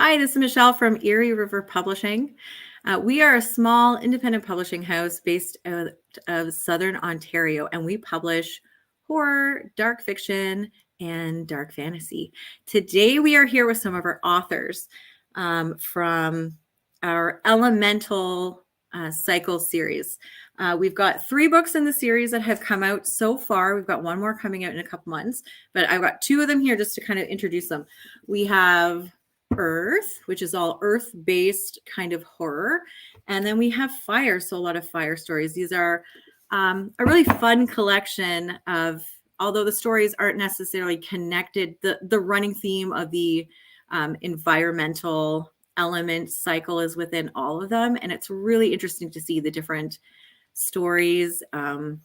Hi, this is Michelle from Erie River Publishing. We are a small independent publishing house based out of Southern Ontario, and we publish horror, dark fiction, and dark fantasy. Today, we are here with some of our authors from our Elemental Cycle series. We've got 3 books in the series that have come out so far. We've got one more coming out in a couple months, but I've got 2 of them here just to kind of introduce them. We have Earth, which is all earth-based kind of horror. And then we have Fire, so a lot of fire stories. These are a really fun collection of, although the stories aren't necessarily connected, the running theme of the environmental element cycle is within all of them. And it's really interesting to see the different stories and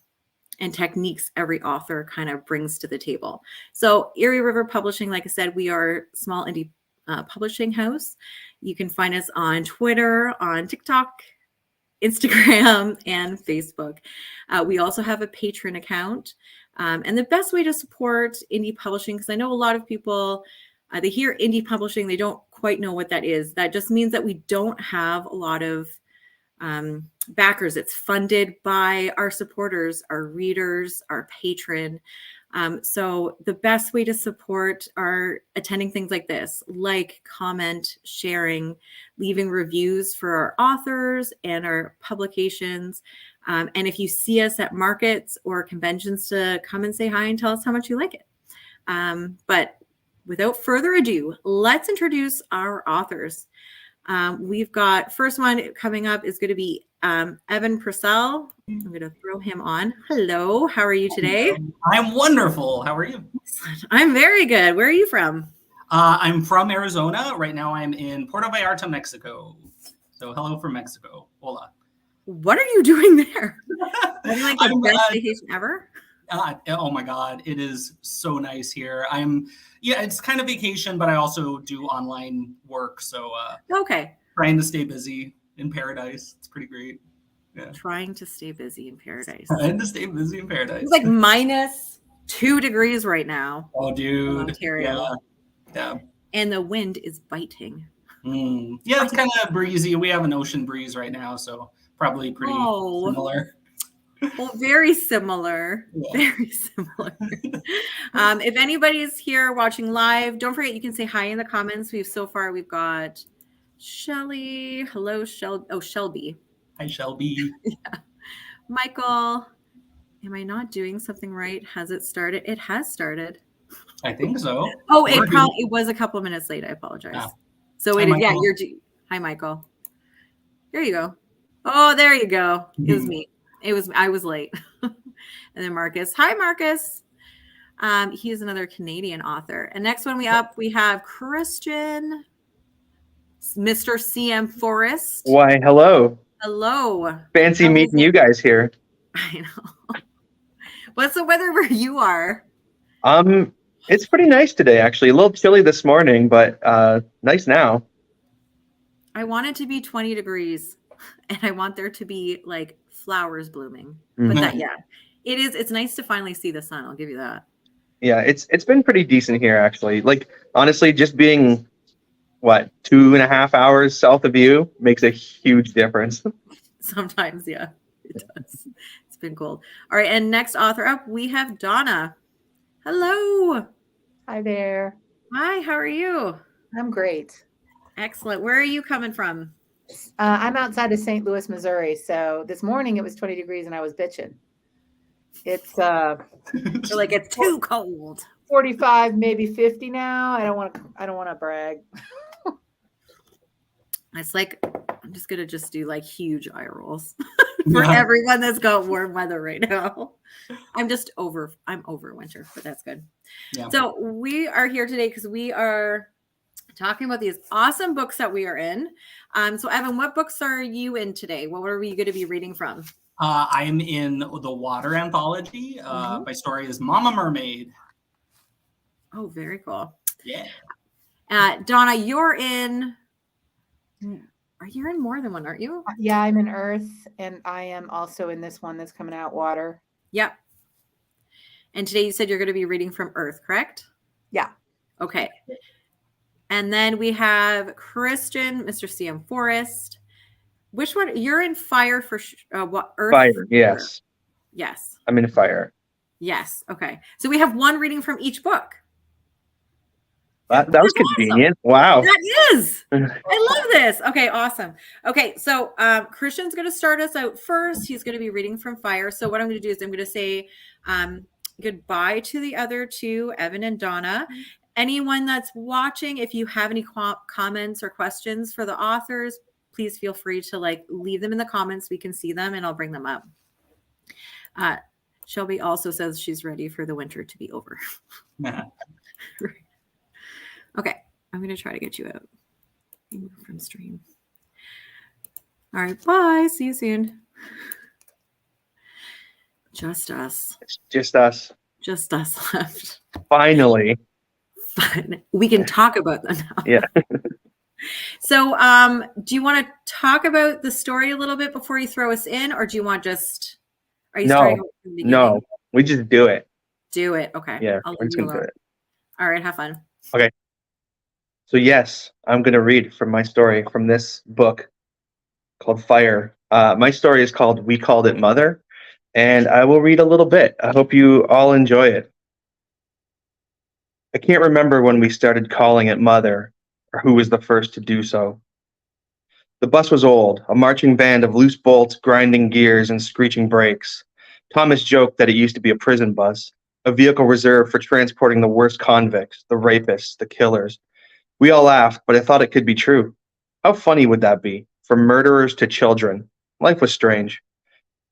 techniques every author kind of brings to the table. So Erie River Publishing, like I said, we are small indie publishing house. You can find us on Twitter, on TikTok, Instagram, and Facebook. We also have a Patreon account. And the best way to support indie publishing, because I know a lot of people, they hear indie publishing, they don't quite know what that is. That just means that we don't have a lot of backers. It's funded by our supporters, our readers, our patron. So the best way to support are attending things like this, like, comment, sharing, leaving reviews for our authors and our publications. And if you see us at markets or conventions, to come and say hi and tell us how much you like it. But without further ado, let's introduce our authors. We've got, first one coming up is going to be Evan Purcell. I'm going to throw him on. Hello, how are you today? I'm wonderful. How are you? I'm very good. Where are you from? I'm from Arizona. Right now I'm in Puerto Vallarta, Mexico. So hello from Mexico. Hola. What are you doing there? Having like the best vacation ever? Oh my God, it is so nice here. It's kind of vacation, but I also do online work. So okay. Trying to stay busy in paradise. It's pretty great. Yeah. Trying to stay busy in paradise. Trying to stay busy in paradise. It's like -2 degrees right now. Oh, dude. In Ontario. Yeah. And the wind is biting. Yeah, it's kind of breezy. We have an ocean breeze right now, so probably pretty similar. Well, very similar. Yeah. Very similar. If anybody's here watching live, don't forget you can say hi in the comments. We've got Shelly. Hello, Shelby. Oh, Shelby. Hi, Shelby. Yeah. Michael, am I not doing something right? Has it started? It has started. I think so. Oh, it was a couple minutes late. I apologize. Yeah. So it is. Yeah, hi, Michael. There you go. Oh, there you go. It was me. I was late. And then Marcus. Hi, Marcus. He's another Canadian author. And next one we have Christian, Mr. CM Forrest. Why, hello. Hello. Fancy meeting you guys here. I know. What's the weather where you are? It's pretty nice today, actually. A little chilly this morning, but nice now. I want it to be 20 degrees, and I want there to be like flowers blooming. Mm-hmm. But it is. It's nice to finally see the sun. I'll give you that. Yeah, it's been pretty decent here, actually. Like, honestly, just being 2.5 hours south of you makes a huge difference. Sometimes, yeah, it does. It's been cold. All right, and next author up, we have Donna. Hello. Hi there. Hi, how are you? I'm great. Excellent. Where are you coming from? I'm outside of St. Louis, Missouri. So this morning it was 20 degrees and I was bitching. It's You're like, it's too cold. 45, maybe 50 now. I don't want to brag. It's like, I'm just going to do like huge eye rolls for everyone that's got warm weather right now. I'm over winter, but that's good. Yeah. So we are here today because we are talking about these awesome books that we are in. So Evan, what books are you in today? What are we going to be reading from? I'm in the Water Anthology. My story is Mama Mermaid. Oh, very cool. Yeah. Donna, you're in more than one, aren't you? Yeah, I'm in Earth, and I am also in this one that's coming out, Water. Yep. And today you said you're going to be reading from Earth, correct? Yeah. Okay. And then we have Christian, Mr. CM Forrest. Which one? You're in fire for what? Earth? Fire. Yes. Yes. I'm in fire. Yes. Okay. So we have one reading from each book. That was That's convenient. Wow. That is. I love this. Okay, awesome. Okay, so Christian's going to start us out first. He's going to be reading from Fire. So what I'm going to do is I'm going to say goodbye to the other two, Evan and Donna. Anyone that's watching, if you have any comments or questions for the authors, please feel free to leave them in the comments. We can see them and I'll bring them up. Shelby also says she's ready for the winter to be over. Okay, I'm going to try to get you out from stream. All right, bye. See you soon. Just us. It's just us. Just us left. Finally. Fun. We can talk about them now. Yeah. So, do you want to talk about the story a little bit before you throw us in, or do you want just? Are you starting from the beginning? No, we just do it. Do it. Okay. Yeah, I'll we're leave just you gonna do alone. it. All right. Have fun. Okay. So yes, I'm going to read from my story from this book called Fire. My story is called We Called It Mother, and I will read a little bit. I hope you all enjoy it. I can't remember when we started calling it Mother, or who was the first to do so. The bus was old, a marching band of loose bolts, grinding gears, and screeching brakes. Thomas joked that it used to be a prison bus, a vehicle reserved for transporting the worst convicts, the rapists, the killers. We all laughed, but I thought it could be true. How funny would that be? From murderers to children. Life was strange.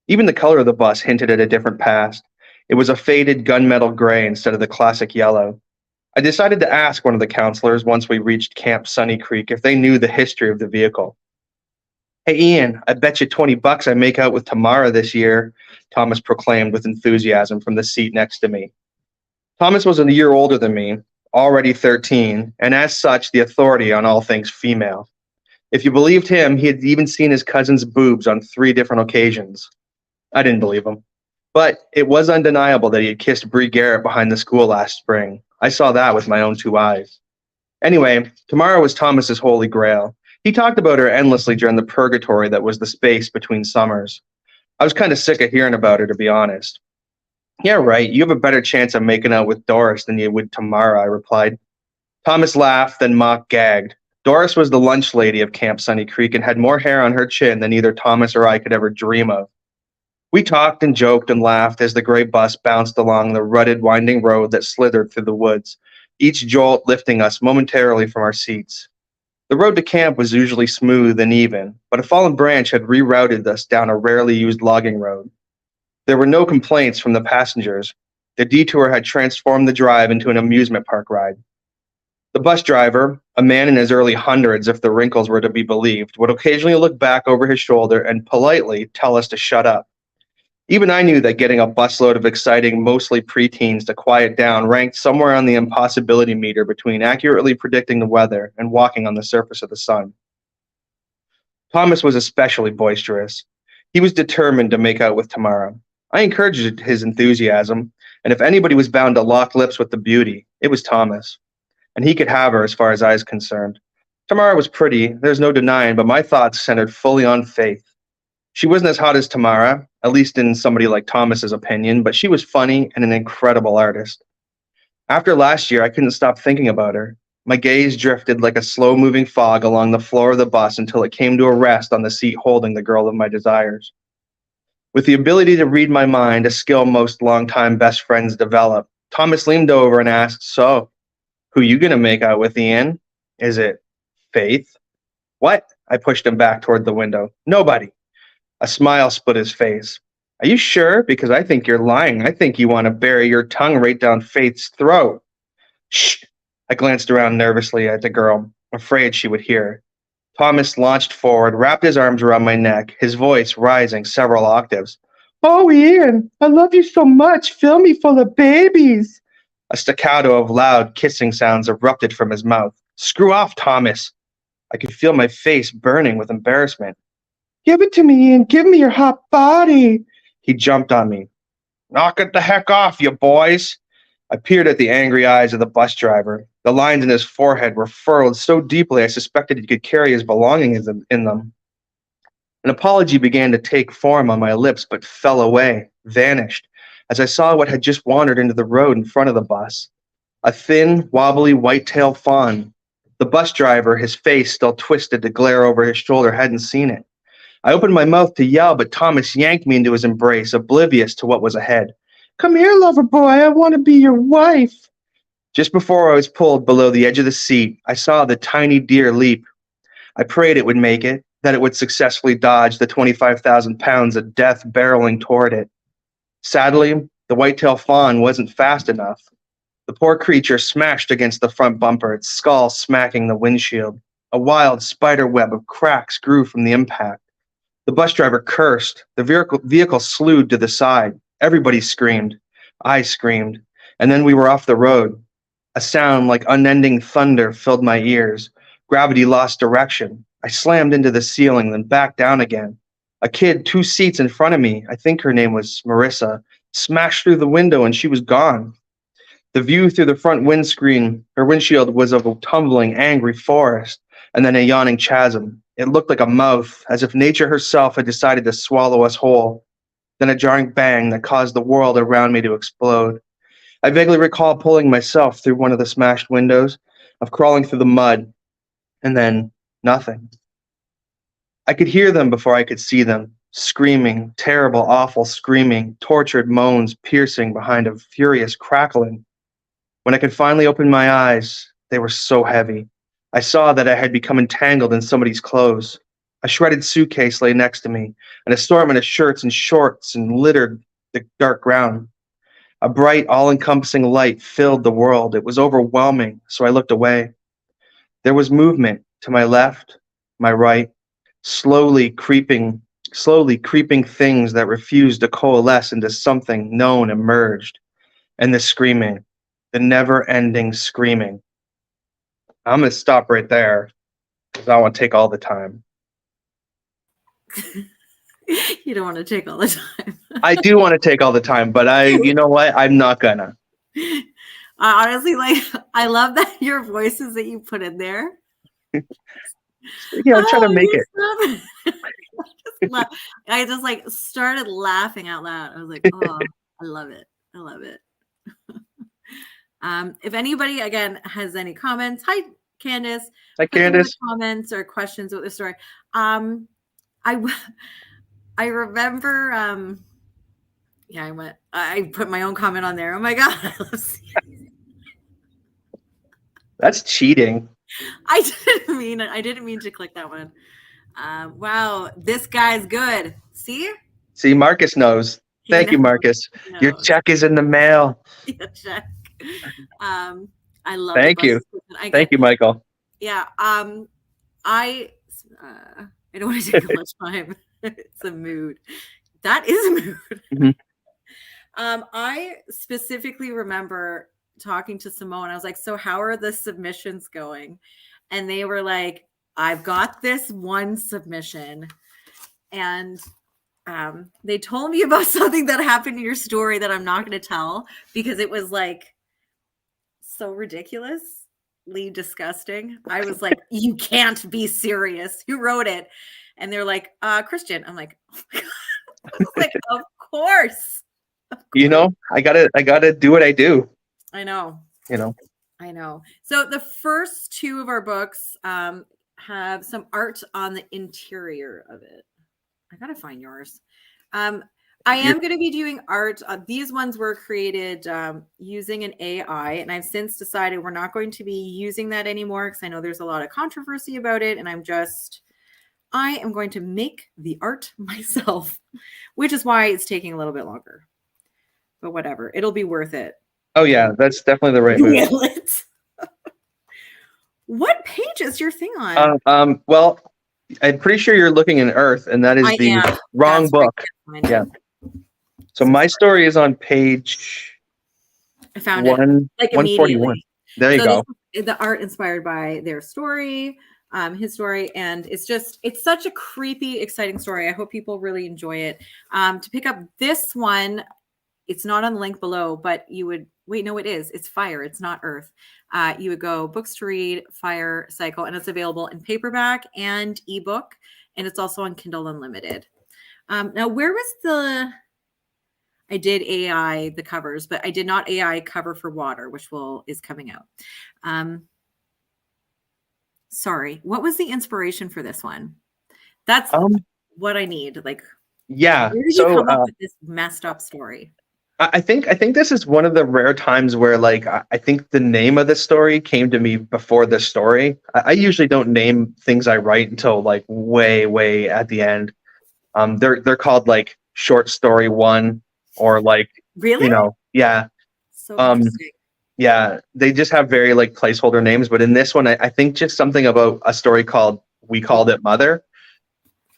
Even the color of the bus hinted at a different past. It was a faded gunmetal gray instead of the classic yellow. I decided to ask one of the counselors once we reached Camp Sunny Creek if they knew the history of the vehicle. Hey, Ian, I bet you $20 I make out with Tamara this year, Thomas proclaimed with enthusiasm from the seat next to me. Thomas was a year older than me, already 13, and as such, the authority on all things female. If you believed him, he had even seen his cousin's boobs on 3 different occasions. I didn't believe him. But it was undeniable that he had kissed Bree Garrett behind the school last spring. I saw that with my own 2 eyes. Anyway, Tamara was Thomas's holy grail. He talked about her endlessly during the purgatory that was the space between summers. I was kind of sick of hearing about her, to be honest. Yeah, right. You have a better chance of making out with Doris than you would Tamara, I replied. Thomas laughed, then mock gagged. Doris was the lunch lady of Camp Sunny Creek and had more hair on her chin than either Thomas or I could ever dream of. We talked and joked and laughed as the gray bus bounced along the rutted, winding road that slithered through the woods, each jolt lifting us momentarily from our seats. The road to camp was usually smooth and even, but a fallen branch had rerouted us down a rarely used logging road. There were no complaints from the passengers. The detour had transformed the drive into an amusement park ride. The bus driver, a man in his early hundreds if the wrinkles were to be believed, would occasionally look back over his shoulder and politely tell us to shut up. Even I knew that getting a busload of exciting, mostly preteens to quiet down ranked somewhere on the impossibility meter between accurately predicting the weather and walking on the surface of the sun. Thomas was especially boisterous. He was determined to make out with Tamara. I encouraged his enthusiasm, and if anybody was bound to lock lips with the beauty, it was Thomas. And he could have her as far as I was concerned. Tamara was pretty, there's no denying, but my thoughts centered fully on Faith. She wasn't as hot as Tamara, at least in somebody like Thomas's opinion, but she was funny and an incredible artist. After last year, I couldn't stop thinking about her. My gaze drifted like a slow-moving fog along the floor of the bus until it came to a rest on the seat holding the girl of my desires. With the ability to read my mind, a skill most longtime best friends develop, Thomas leaned over and asked, "So, who you gonna make out with, Ian? Is it Faith?" "What?" I pushed him back toward the window. "Nobody." A smile split his face. "Are you sure? Because I think you're lying. I think you want to bury your tongue right down Faith's throat." "Shh." I glanced around nervously at the girl, afraid she would hear. Thomas launched forward, wrapped his arms around my neck, his voice rising several octaves. "Oh, Ian, I love you so much. Fill me full of babies." A staccato of loud kissing sounds erupted from his mouth. "Screw off, Thomas." I could feel my face burning with embarrassment. "Give it to me, Ian. Give me your hot body." He jumped on me. "Knock it the heck off, you boys." I peered at the angry eyes of the bus driver. The lines in his forehead were furrowed so deeply I suspected he could carry his belongings in them. An apology began to take form on my lips, but fell away, vanished, as I saw what had just wandered into the road in front of the bus. A thin, wobbly, white-tailed fawn. The bus driver, his face still twisted to glare over his shoulder, hadn't seen it. I opened my mouth to yell, but Thomas yanked me into his embrace, oblivious to what was ahead. Come here, lover boy, I want to be your wife. Just before I was pulled below the edge of the seat, I saw the tiny deer leap. I prayed it would make it, that it would successfully dodge the 25,000 pounds of death barreling toward it. Sadly, the white-tailed fawn wasn't fast enough. The poor creature smashed against the front bumper, its skull smacking the windshield. A wild spider web of cracks grew from the impact. The bus driver cursed. The vehicle slewed to the side. Everybody screamed. I screamed. And then we were off the road. A sound like unending thunder filled my ears. Gravity lost direction. I slammed into the ceiling, then back down again. A kid 2 seats in front of me, I think her name was Marissa, smashed through the window and she was gone. The view through the front her windshield was of a tumbling, angry forest, and then a yawning chasm. It looked like a mouth, as if nature herself had decided to swallow us whole. Then a jarring bang that caused the world around me to explode. I vaguely recall pulling myself through one of the smashed windows, of crawling through the mud, and then nothing. I could hear them before I could see them, screaming, terrible, awful screaming, tortured moans piercing behind a furious crackling. When I could finally open my eyes, they were so heavy. I saw that I had become entangled in somebody's clothes. A shredded suitcase lay next to me, an assortment of shirts and shorts and littered the dark ground. A bright, all-encompassing light filled the world. It was overwhelming, so I looked away. There was movement to my left, my right, slowly creeping things that refused to coalesce into something known emerged. And the screaming, the never-ending screaming. I'm going to stop right there because I want to take all the time. You don't want to take all the time. I do want to take all the time, but you know what? I'm not gonna. I honestly, I love that your voices that you put in there. Yeah, I'm trying to make it. I just started laughing out loud. I was like, oh, I love it. I love it. If anybody again has any comments, hi Candace. Hi Candace. Comments or questions with the story. I remember, I put my own comment on there. Oh my God. That's cheating. I didn't mean to click that one. Wow. This guy's good. See, Marcus knows. Thank you, Marcus. Your check is in the mail. Your check. I love Thank you. Thank you, Michael. Yeah. I don't want to take much time. It's a mood. That is a mood. Mm-hmm. I specifically remember talking to Simone. I was like, so how are the submissions going? And they were like, I've got this one submission. And they told me about something that happened in your story that I'm not going to tell because it was like so ridiculously disgusting. I was like, you can't be serious. Who wrote it? And they're like, Christian. I'm like, oh my God. I was like, of course. You know, I gotta do what I do. I know. You know. I know. So the first 2 of our books have some art on the interior of it. I gotta find yours. I am going to be doing art. These ones were created using an AI, and I've since decided we're not going to be using that anymore because I know there's a lot of controversy about it, and I am going to make the art myself, which is why it's taking a little bit longer. But whatever, it'll be worth it. Oh yeah, that's definitely the right move. What page is your thing on? Well, I'm pretty sure you're looking in Earth, and that is the wrong book. Yeah. So my story is on page. I found it 141. There you go. The art inspired by their story, his story, and it's such a creepy, exciting story. I hope people really enjoy it. To pick up this one, it's not on the link below, but you would wait. No, it is. It's Fire. It's not Earth. You would go books to read, Fire Cycle, and it's available in paperback and ebook, and it's also on Kindle Unlimited. Now, where was the? I did AI the covers, but I did not AI cover for Water, which is coming out. Sorry, what was the inspiration for this one? That's what I need. Like, Yeah. where did you come up with this messed up story? I think this is one of the rare times where like I think the name of the story came to me before the story. I usually don't name things I write until like way at the end. They're called like short story 1 or like Really? yeah. So interesting. Yeah, they just have very like placeholder names, but in this one I think just something about a story called We Called It Mother.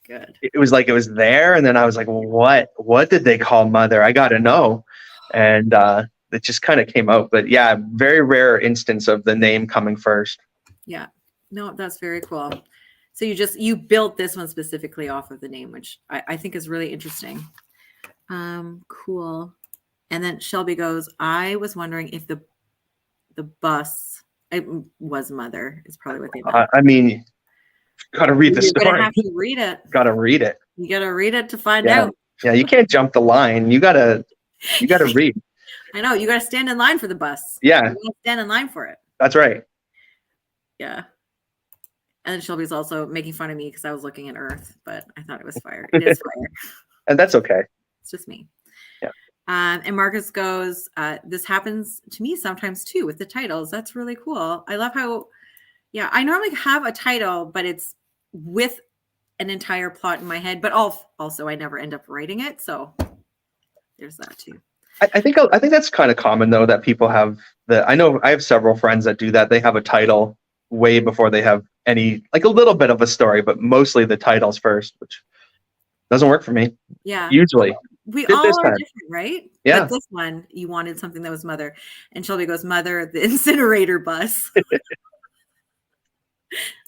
Good. It was like it was there, and then I was like, what did they call Mother? I gotta know. And it just kind of came out. But yeah, very rare instance of the name coming first. Yeah. No, that's very cool. So you built this one specifically off of the name, which I think is really interesting. Cool. And then Shelby goes, I was wondering if the bus was Mother is probably what they meant. I mean, gotta read the You're story. gonna have to read it. Gotta read it. You gotta read it to find out. Yeah, you can't jump the line. You gotta read. I know, you gotta stand in line for the bus. Yeah, You gotta stand in line for it. that's right. Yeah. And then Shelby's also making fun of me because I was looking at Earth, but I thought it was Fire. It is Fire. And that's okay. It's just me. Yeah. And Marcus goes, this happens to me sometimes too with the titles. That's really cool. I love how, I normally have a title, but it's with an entire plot in my head, but also I never end up writing it. So there's that too. I think that's kind of common though, that people have I know I have several friends that do that. They have a title way before they have any, like a little bit of a story, but mostly the titles first, which doesn't work for me. Yeah. Usually. We Did all this are time. different, right? Yeah. But this one, you wanted something that was Mother. And Shelby goes, Mother, the incinerator bus.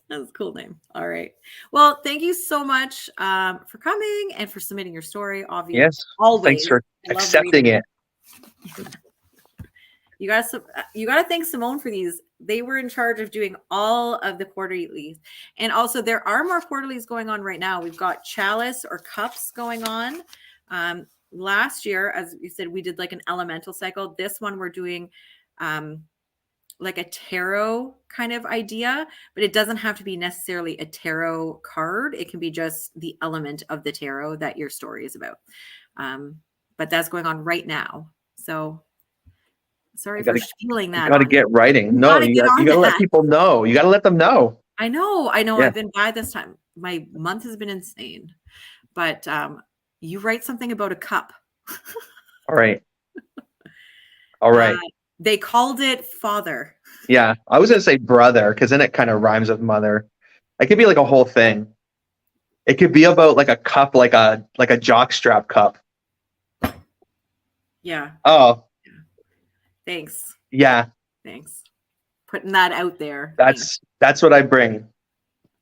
That's a cool name. All right. Well, thank you so much for coming and for submitting your story. Obviously, Yes. always. Thanks for I love accepting reading it. You gotta thank Simone for these. They were in charge of doing all of the quarterlies. And also there are more quarterlies going on right now. We've got Chalice or Cups going on. Last year, as you said, we did like an elemental cycle. This one we're doing like a tarot kind of idea, but it doesn't have to be necessarily a tarot card. It can be just the element of the tarot that your story is about. But that's going on right now. So sorry for spieling that. You got to get writing. No, you got to let people know. You got to let them know. I know. Yeah. I've been by this time. My month has been insane, but you write something about a cup. All right. All right. They called it Father. Yeah. I was going to say brother, because then it kind of rhymes with mother. It could be like a whole thing. It could be about like a cup, like a jockstrap cup. Yeah. Oh. Thanks. Yeah. Thanks. Putting that out there. That's what I bring.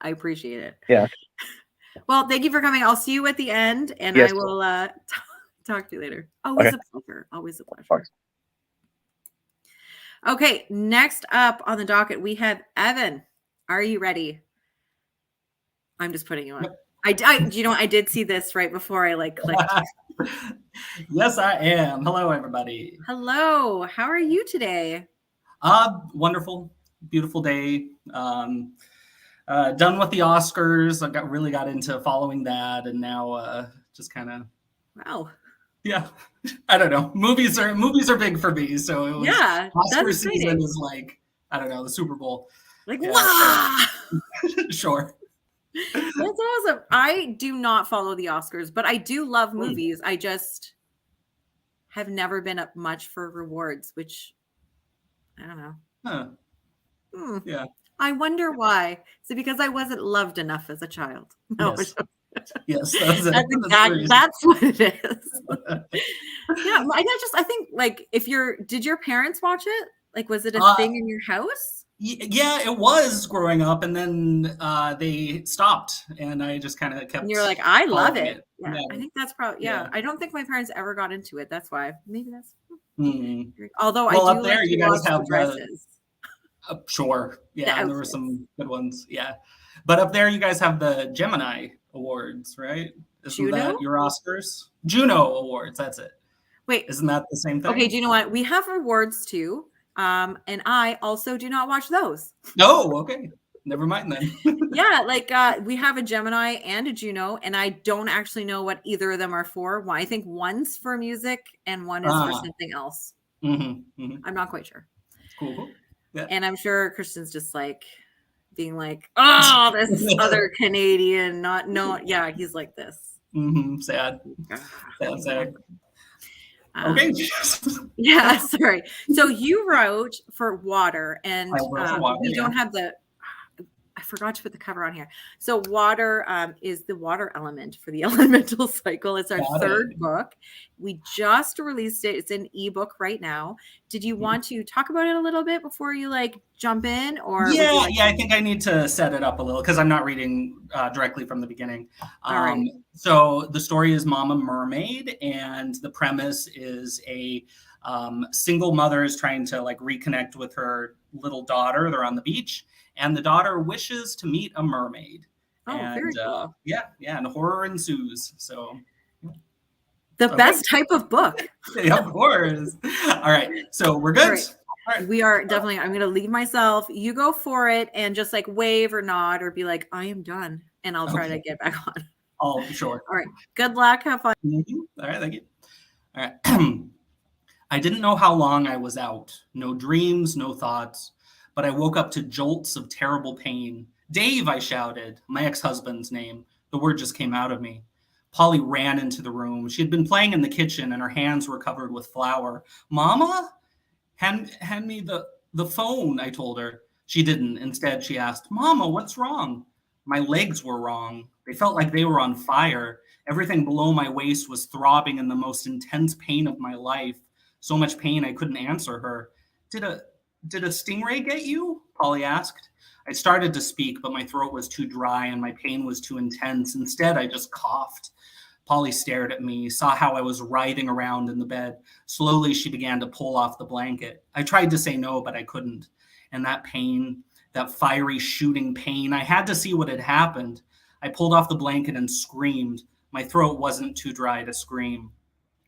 I appreciate it. Yeah. Well, thank you for coming. I'll see you at the end, and yes. I will talk to you later. Always a pleasure. Always a pleasure. Okay, next up on the docket, we have Evan. Are you ready? I'm just putting you on. I did see this right before I clicked. Yes, I am. Hello, everybody. Hello. How are you today? Wonderful, beautiful day. Done with the Oscars. I really got into following that, and now just kind of. Wow. Yeah, I don't know. Movies are big for me, so it was. Yeah, Oscar season is like, I don't know, the Super Bowl. Wow. Sure. That's awesome. I do not follow the Oscars, but I do love movies. I just have never been up much for rewards, which I don't know. Huh. Yeah. I wonder why. Is it because I wasn't loved enough as a child? No. Yes. That's what it is. Yeah. I think did your parents watch it? Like, was it a thing in your house? Yeah, it was growing up, and then they stopped, and I just kind of kept. And you're like, I love following it. Yeah, Yeah. I think that's probably, Yeah. I don't think my parents ever got into it. That's why. Maybe that's, Mm. although Well, I do up there, like to you guys watch have the dresses. sure, The yeah, and there were outfits. some good ones, yeah. But up there, you guys have the Gemini Awards, right? Isn't Juno? that your Oscars? Juno Awards, that's it. Wait, Isn't that the same thing? okay, do you know what? We have awards too. And I also do not watch those. Oh, okay. Never mind then. Yeah, like we have a Gemini and a Juno, and I don't actually know what either of them are for. Well, I think one's for music and one is for something else. I'm not quite sure. Cool. Yeah. And I'm sure Christian's just like being like, oh, this other Canadian, yeah, he's like this. Sad. Sad. Okay. Yeah, sorry. So you wrote for water, and we don't have I forgot to put the cover on here. So water is the water element for the elemental cycle. It's our third book. We just released it. It's an ebook right now. Did you want to talk about it a little bit before you like jump in? Or yeah, I think I need to set it up a little because I'm not reading directly from the beginning. All right. So the story is Mama Mermaid, and the premise is a single mother is trying to like reconnect with her little daughter. They're on the beach, and the daughter wishes to meet a mermaid. Very cool. Yeah, and horror ensues. So the best type of book. Yeah, of course. All right, so we're good. All right. We are definitely. I'm going to leave myself. You go for it, and just like wave or nod or be like, I am done, and I'll try to get back on. Oh, sure. All right. Good luck. Have fun. All right. Thank you. All right. I didn't know how long I was out. No dreams, no thoughts. But I woke up to jolts of terrible pain. Dave, I shouted, my ex-husband's name. The word just came out of me. Polly ran into the room. She had been playing in the kitchen, and her hands were covered with flour. Mama? Hand me the phone, I told her. She didn't. Instead, she asked, Mama, what's wrong? My legs were wrong. They felt like they were on fire. Everything below my waist was throbbing in the most intense pain of my life. So much pain I couldn't answer her. Did a stingray get you? Polly asked. I started to speak, but my throat was too dry and my pain was too intense. Instead, I just coughed. Polly stared at me, saw how I was writhing around in the bed. Slowly, she began to pull off the blanket. I tried to say no, but I couldn't. And that pain, that fiery shooting pain, I had to see what had happened. I pulled off the blanket and screamed. My throat wasn't too dry to scream.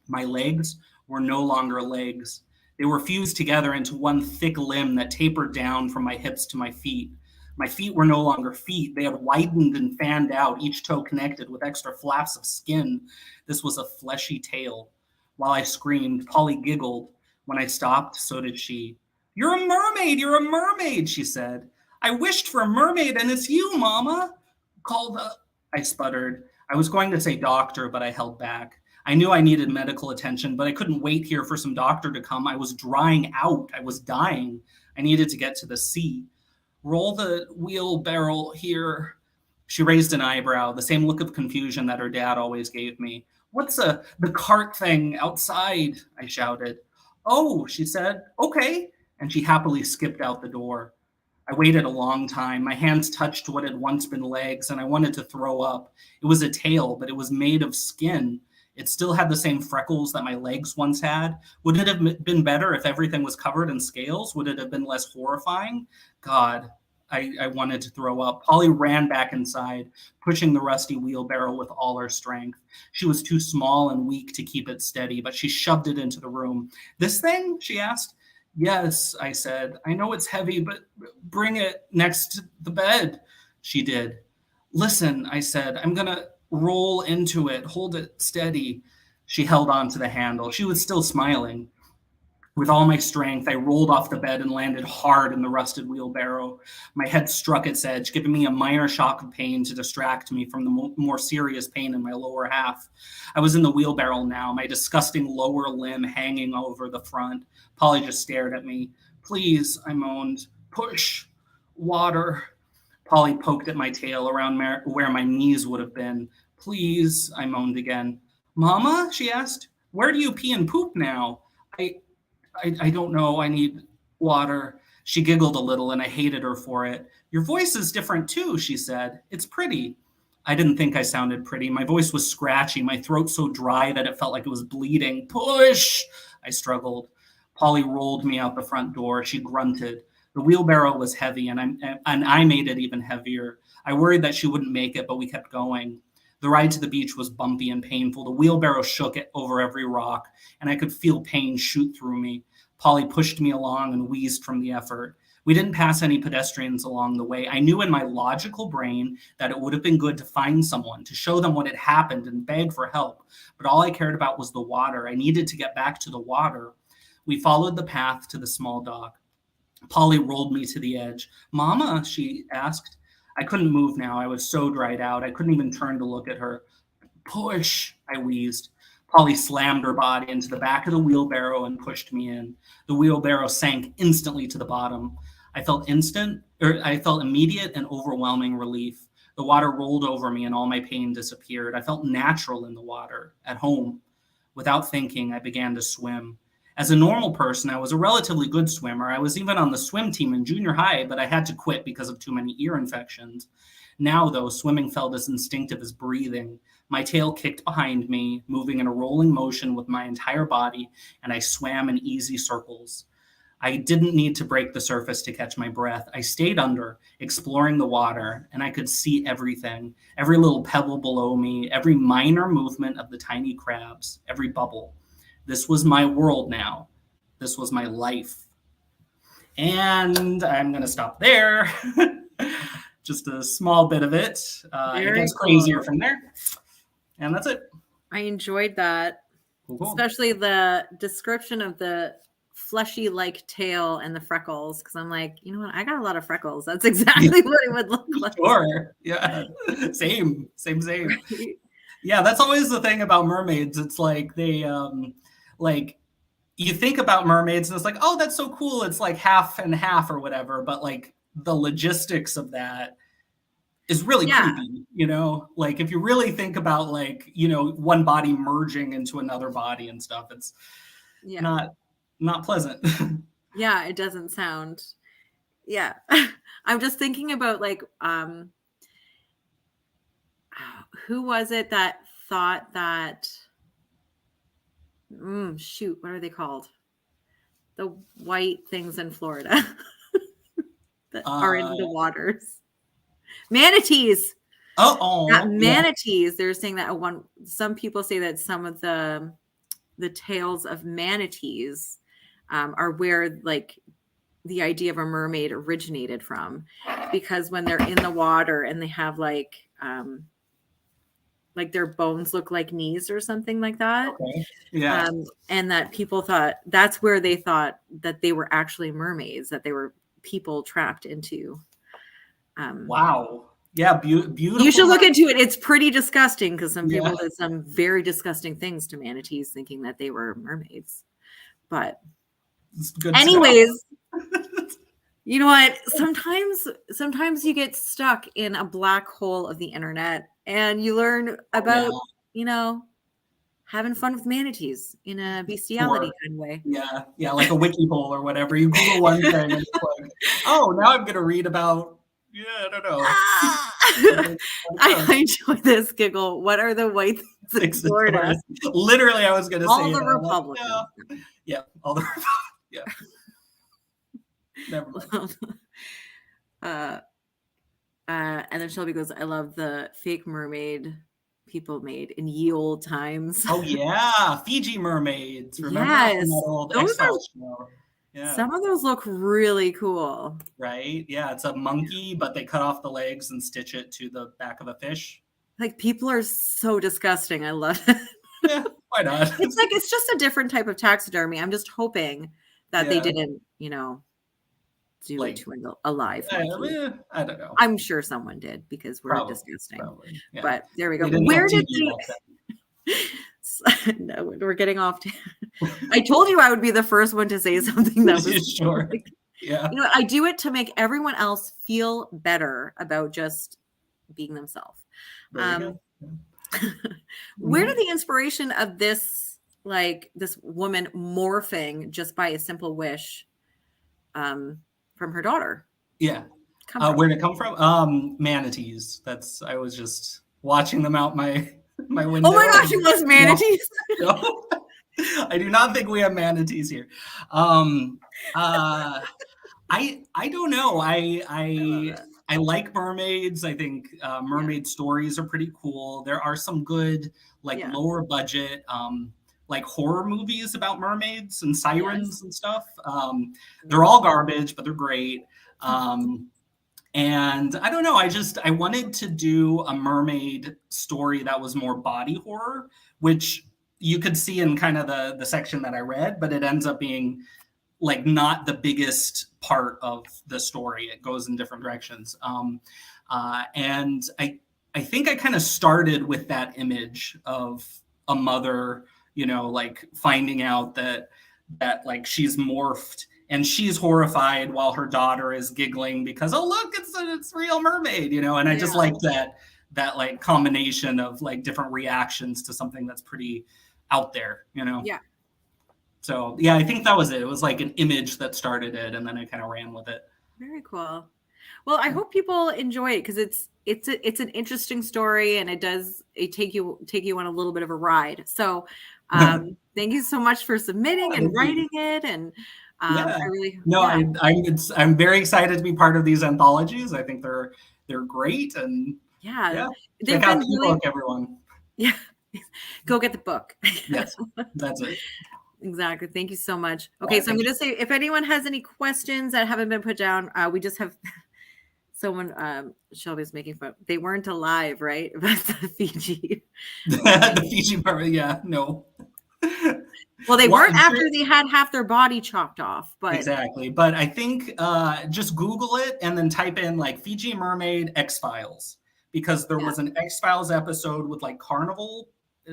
My legs were no longer legs. They were fused together into one thick limb that tapered down from my hips to my feet. My feet were no longer feet. They had widened and fanned out, each toe connected with extra flaps of skin. This was a fleshy tail. While I screamed, Polly giggled. When I stopped, so did she. You're a mermaid! You're a mermaid, she said. I wished for a mermaid, and it's you, Mama. I sputtered. I was going to say doctor, but I held back. I knew I needed medical attention, but I couldn't wait here for some doctor to come. I was drying out. I was dying. I needed to get to the sea. Roll the wheelbarrow here. She raised an eyebrow, the same look of confusion that her dad always gave me. What's the cart thing outside? I shouted. Oh, she said. Okay. And she happily skipped out the door. I waited a long time. My hands touched what had once been legs, and I wanted to throw up. It was a tail, but it was made of skin. It still had the same freckles that my legs once had. Would it have been better if everything was covered in scales? Would it have been less horrifying? God, I wanted to throw up. Polly ran back inside, pushing the rusty wheelbarrow with all her strength. She was too small and weak to keep it steady, but she shoved it into the room. This thing? She asked. Yes, I said. I know it's heavy, but bring it next to the bed. She did. Listen, I said, I'm going to roll into it. Hold it steady. She held on to the handle. She was still smiling. With all my strength, I rolled off the bed and landed hard in the rusted wheelbarrow. My head struck its edge, giving me a minor shock of pain to distract me from the more serious pain in my lower half. I was in the wheelbarrow now, my disgusting lower limb hanging over the front. Polly just stared at me. Please, I moaned. Push. Water. Polly poked at my tail around where my knees would have been. Please, I moaned again. Mama, she asked, where do you pee and poop now? I don't know. I need water. She giggled a little, and I hated her for it. Your voice is different too, she said. It's pretty. I didn't think I sounded pretty. My voice was scratchy, my throat so dry that it felt like it was bleeding. Push! I struggled. Polly rolled me out the front door. She grunted. The wheelbarrow was heavy, and I made it even heavier. I worried that she wouldn't make it, but we kept going. The ride to the beach was bumpy and painful. The wheelbarrow shook it over every rock, and I could feel pain shoot through me. Polly pushed me along and wheezed from the effort. We didn't pass any pedestrians along the way. I knew in my logical brain that it would have been good to find someone, to show them what had happened and beg for help. But all I cared about was the water. I needed to get back to the water. We followed the path to the small dock. Polly rolled me to the edge. Mama, she asked. I couldn't move now. I was so dried out. I couldn't even turn to look at her. Push, I wheezed. Polly slammed her body into the back of the wheelbarrow and pushed me in. The wheelbarrow sank instantly to the bottom. I felt immediate and overwhelming relief. The water rolled over me and all my pain disappeared. I felt natural in the water, at home. Without thinking, I began to swim. As a normal person, I was a relatively good swimmer. I was even on the swim team in junior high, but I had to quit because of too many ear infections. Now, though, swimming felt as instinctive as breathing. My tail kicked behind me, moving in a rolling motion with my entire body, and I swam in easy circles. I didn't need to break the surface to catch my breath. I stayed under, exploring the water, and I could see everything, every little pebble below me, every minor movement of the tiny crabs, every bubble. This was my world now. This was my life. And I'm going to stop there. Just a small bit of it. It gets crazier from there. And that's it. I enjoyed that, Cool. especially the description of the fleshy-like tail and the freckles. Because I'm like, you know what? I got a lot of freckles. That's exactly what it would look like. Sure. Yeah. Same. Yeah, that's always the thing about mermaids. It's like they, like, you think about mermaids and it's like, oh, that's so cool. It's like half and half or whatever. But like the logistics of that is really creepy, you know? Like if you really think about like, you know, one body merging into another body and stuff, it's not pleasant. Yeah, it doesn't sound. Yeah. I'm just thinking about like who was it that thought that shoot, what are they called? The white things in Florida that are in the waters. Manatees. Manatees. They're saying that some people say that some of the tails of manatees are where like the idea of a mermaid originated from, because when they're in the water and they have like their bones look like knees or something like that. Okay. Yeah. And that people thought that's where they thought that they were actually mermaids, that they were people trapped into. Wow. Yeah. Beautiful. You should look into it. It's pretty disgusting because some people did some very disgusting things to manatees thinking that they were mermaids. But anyways, you know what? Sometimes you get stuck in a black hole of the internet and you learn about, you know, having fun with manatees in a bestiality kind of way. Yeah. Yeah. Like a wiki hole or whatever. You Google one thing and it's like, oh, now I'm going to read about, I don't know. I enjoy this giggle. What are the white things in Florida? Literally, I was going to say all the Republicans. Like, yeah. All the yeah. Never mind. And then Shelby goes, I love the fake mermaid people made in ye old times. Oh yeah, Fiji mermaids. Remember yes, that old those are, show? Yeah. Some of those look really cool. Right? Yeah, it's a monkey, but they cut off the legs and stitch it to the back of a fish. Like people are so disgusting. I love it. Yeah, why not? It's just a different type of taxidermy. I'm just hoping that they didn't, you know, do like, it to a live monkey. I don't know. I'm sure someone did because we're disgusting. Probably, yeah. But there we go. Where did they? No, we're getting off. I told you I would be the first one to say something that was sure. Like, yeah. You know, I do it to make everyone else feel better about just being themselves. Where did the inspiration of this, like this woman morphing just by a simple wish, from from her daughter Yeah. come from? Where'd it come from? Manatees. I was just watching them out my window. Oh my gosh, it was manatees. No, I do not think we have manatees here. I don't know. I like mermaids. I think mermaid stories are pretty cool. There are some good Yeah. lower budget like horror movies about mermaids and sirens Yes. and stuff. They're all garbage, but they're great. And I don't know. I wanted to do a mermaid story that was more body horror, which you could see in kind of the section that I read, but it ends up being like not the biggest part of the story. It goes in different directions. And I think I kind of started with that image of a mother, like finding out that like she's morphed and she's horrified while her daughter is giggling because, oh, look, it's real mermaid, and I just like that like combination of like different reactions to something that's pretty out there, Yeah. So yeah, I think that was it. It was like an image that started it, and then I kind of ran with it. Very cool. Well, I hope people enjoy it because it's an interesting story, and it take you on a little bit of a ride. So thank you so much for submitting and writing it. And I really I'm very excited to be part of these anthologies. I think they're great, and check out the book, everyone. Yeah, go get the book. Yes, that's it. Exactly. Thank you so much. Okay, so I'm going to say if anyone has any questions that haven't been put down, we just have someone. Shelby's making fun. They weren't alive, right? About the Fiji. The Fiji part, yeah, no. Well, they weren't after they had half their body chopped off, but exactly. But I think just Google it and then type in like Fiji mermaid X-Files, because there was an X-Files episode with like carnival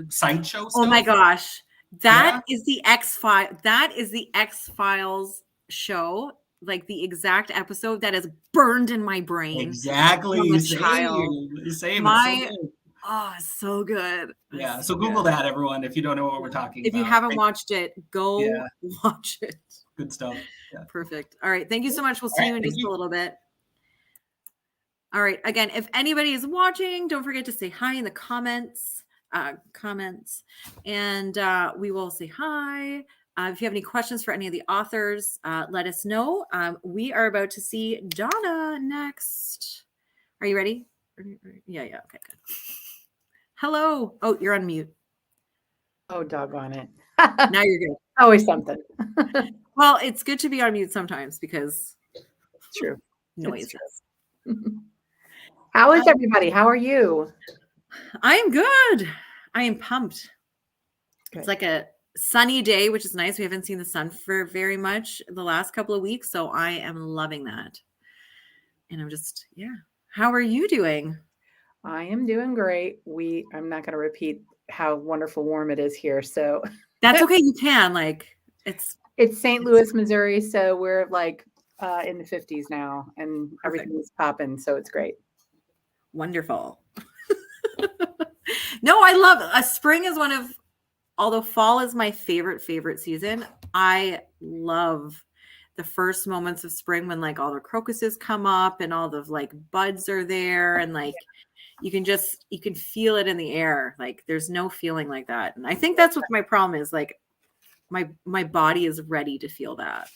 sideshow stuff. Oh my gosh. That is the X-Files. That is the X-Files show, like the exact episode that is burned in my brain. Exactly. From a child. Same. So good. Yeah. So Google that, everyone, if you don't know what we're talking about. If you haven't watched it, go watch it. Good stuff. Yeah. Perfect. All right. Thank you so much. We'll see you in just a little bit. All right. Again, if anybody is watching, don't forget to say hi in the comments. And we will say hi. If you have any questions for any of the authors, let us know. We are about to see Donna next. Are you ready? Yeah. Okay, good. Hello. Oh, you're on mute. Oh, doggone it. Now you're good. Always something. Well, it's good to be on mute sometimes because true. Noises. How is everybody? How are you? I am good. I am pumped. Good. It's like a sunny day, which is nice. We haven't seen the sun for very much the last couple of weeks, so I am loving that. And I'm just, How are you doing? I am doing great. I'm not going to repeat how wonderful warm it is here. So that's okay. You can it's St. Louis, Missouri. So we're like in the 50s now, and everything's popping. So it's great. Wonderful. No, I love spring is although fall is my favorite season. I love the first moments of spring when like all the crocuses come up and all the like buds are there and like you can feel it in the air. Like there's no feeling like that. And I think that's what my problem is. Like my body is ready to feel that.